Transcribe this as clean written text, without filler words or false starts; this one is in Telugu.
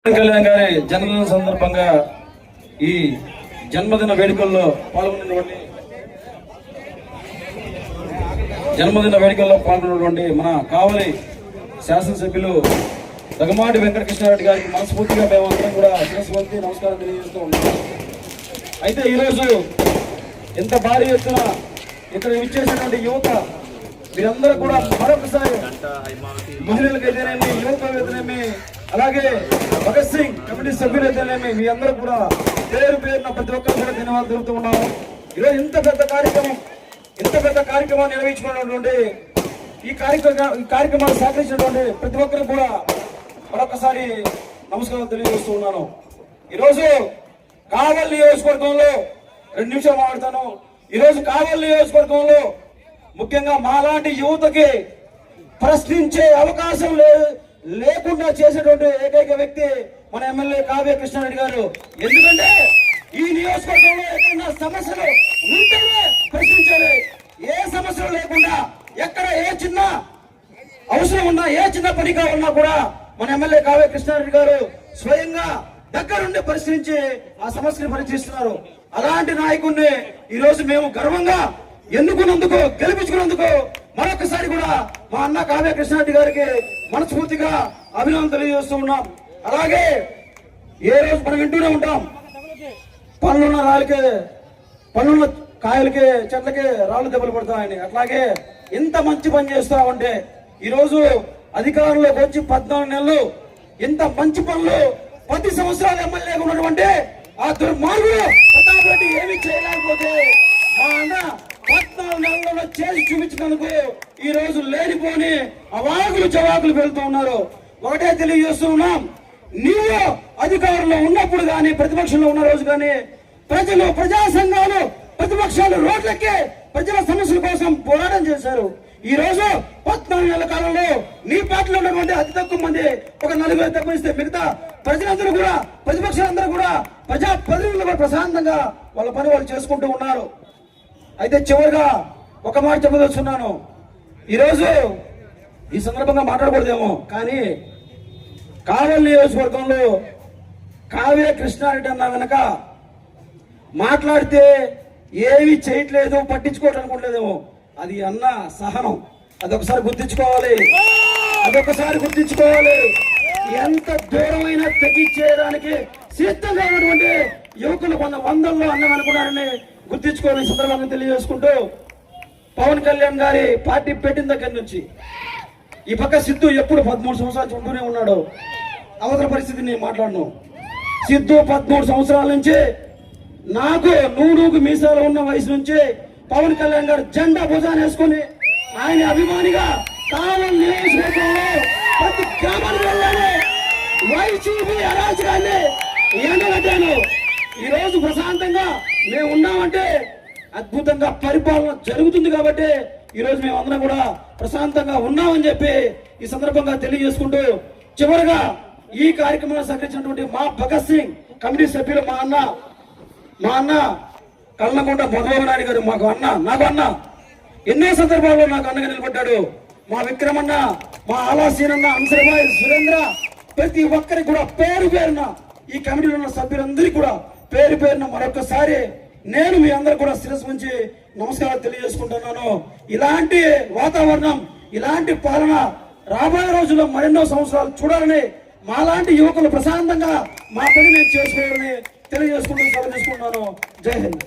కళ్యాణ్ గారి జన్మదిన సందర్భంగా ఈ జన్మదిన వేడుకల్లో పాల్గొన్నటువంటి మన కావలి శాసనసభ్యులు దగమాటి వెంకటకృష్ణారెడ్డి గారికి మనస్ఫూర్తిగా మేమందరం కూడా శిరస్సు నమస్కారం తెలియజేస్తూ ఉన్నాం. అయితే ఈరోజు ఎంత భారీ ఎత్తున ఇక్కడ ఇచ్చేసినటువంటి యువత మీరందరూ కూడా మరొకసారి మహిళలకైతేనేమి యువతలైతేనేమి అలాగే భగత్ సింగ్ కమిటీ సభ్యులైతేనేమి మీ అందరూ కూడా పేరున ప్రతి ఒక్కరు కూడా ధన్యవాదాలు తెలుపుతూ ఉన్నాము. ఈరోజు ఇంత పెద్ద కార్యక్రమాన్ని నిర్వహించుకున్నటువంటి ఈ కార్యక్రమాన్ని సహకరించినటువంటి ప్రతి ఒక్కరు కూడా మరొకసారి నమస్కారం తెలియజేస్తూ ఉన్నాను. ఈరోజు కావలి నియోజకవర్గంలో 2 నిమిషాలు మాట్లాడతాను. ఈరోజు కావలి నియోజకవర్గంలో ముఖ్యంగా మాలాంటి యువతకి ప్రశ్నించే అవకాశం లేకుండా చేసేటువంటి ఏకైక వ్యక్తి మన ఎమ్మెల్యే కావ్య కృష్ణారెడ్డి గారు. ఎందుకంటే ఈ నియోజకవర్గంలో ఎక్కడైనా సమస్యలు ఉంటేనే ప్రశ్నించాలి. ఏ సమస్యలు లేకుండా ఎక్కడ ఏ చిన్న అవసరం ఉన్నా ఏ చిన్న పని కావాలన్నా కూడా మన ఎమ్మెల్యే కావ్య కృష్ణారెడ్డి గారు స్వయంగా దగ్గరుండి పరిశీలించి ఆ సమస్యను పరిశీలిస్తున్నారు. అలాంటి నాయకుడిని ఈ రోజు మేము గర్వంగా ఎన్నుకున్నందుకు గెలిపించుకున్నందుకు మరొకసారి కూడా మా అన్న కావ్య కృష్ణారెడ్డి గారికి మనస్ఫూర్తిగా అభినందనలు తెలియజేస్తూ ఉన్నాం. అలాగే ఏ రోజు మనం వింటూనే ఉంటాం, పళ్ళున్న కాయలకి చెట్లకి రాళ్ళు దెబ్బలు పడతాయని. అట్లాగే ఇంత మంచి పని చేస్తామంటే ఈరోజు అధికారంలోకి వచ్చి 14 నెలలు ఇంత మంచి పనులు 10 సంవత్సరాలు ఎమ్మెల్యేగా ఉన్నటువంటి ఆ దుర్మార్గులు ప్రతాప్ రెడ్డి ఏమి చేయలేకపోతే మా అన్న 14 నెలల్లో చేసి చూపించినందుకు ఈ రోజు లేనిపోని అవాకులు చవాకులు వెళ్తూ ఉన్నారు. ఒకటే తెలియజేస్తూ ఉన్నాం, నీవు అధికారంలో ఉన్నప్పుడు కానీ ప్రతిపక్షంలో ఉన్న రోజు కానీ ప్రజలు ప్రజా సంఘాలు ప్రతిపక్షాలు రోడ్లెక్కి ప్రజల సమస్యల కోసం పోరాటం చేశారు. ఈ రోజు 14 నెలల కాలంలో నీ పార్టీలో ఉన్నటువంటి అతి తక్కువ మంది ఒక 4 తప్పిస్తే మిగతా ప్రజలందరూ కూడా ప్రతిపక్షాలందరూ కూడా ప్రజా ప్రతినిధులు ప్రశాంతంగా వాళ్ళ పని వాళ్ళు చేసుకుంటూ ఉన్నారు. అయితే చివరిగా ఒక మాట చెప్పదలుచున్నాను. ఈరోజు ఈ సందర్భంగా మాట్లాడకూడదేమో కానీ కావలి నియోజకవర్గంలో కావ్య కృష్ణారెడ్డి అన్న వెనక మాట్లాడితే ఏమీ చేయట్లేదు పట్టించుకోవటం అనుకోవట్లేదేమో, అది అన్న సహనం. అదొకసారి గుర్తించుకోవాలి. ఎంత దూరమైనా తెగించేయడానికి సిద్ధంగా ఉన్నటువంటి యువకులు 100 అన్నం అనుకున్నారని గుర్తించుకోవాలని సందర్భంగా తెలియజేసుకుంటూ, పవన్ కళ్యాణ్ గారి పార్టీ పెట్టిన దగ్గర నుంచి ఈ పక్క సిద్ధు ఎప్పుడు 13 సంవత్సరాలు ఉంటూనే ఉన్నాడు. అవతల పరిస్థితి నేను మాట్లాడను. సిద్ధు 13 సంవత్సరాల నుంచి నాకు నూనూకు మీసాలు ఉన్న వయసు నుంచి పవన్ కళ్యాణ్ గారు జెండా భుజాన్ని వేసుకుని ఆయన అభిమానిగా కావలి నియోజకవర్గంలో ప్రతి గ్రామానికి వెళ్ళాలి. వైసీపీ అరాచకాన్ని ఎండగట్టాను. ఈ రోజు ప్రశాంతంగా మేము ఉన్నామంటే అద్భుతంగా పరిపాలన జరుగుతుంది కాబట్టి ఈ రోజు మేము అందరం కూడా ప్రశాంతంగా ఉన్నామని చెప్పి ఈ సందర్భంగా తెలియజేసుకుంటూ, చివరిగా ఈ కార్యక్రమాన్ని సహకరించినటువంటి మా భగత్ సింగ్ కమిటీ సభ్యులు మా అన్న కళ్ళకొండ మధుబాబు గారు నాకు అన్న ఎన్నో సందర్భాల్లో నాకు అన్నగా నిలబడ్డాడు. మా విక్రమన్న, మా ఆలాసీనన్న, అంశరబాయ్, సురేంద్ర, ప్రతి ఒక్కరికి కూడా పేరున ఈ కమిటీలో ఉన్న సభ్యులందరికీ కూడా పేరున మరొకసారి నేను మీ అందరు కూడా శిరస్సు ఉంచి నమస్కారాలు తెలియజేసుకుంటున్నాను. ఇలాంటి వాతావరణం, ఇలాంటి పాలన రాబోయే రోజుల్లో మరెన్నో సంవత్సరాలు చూడాలని, మాలాంటి యువకులు ప్రశాంతంగా మా పని నేను చేసుకోవాలని తెలియజేసుకుంటూ సెలవు తీసుకుంటున్నాను. జై హింద్.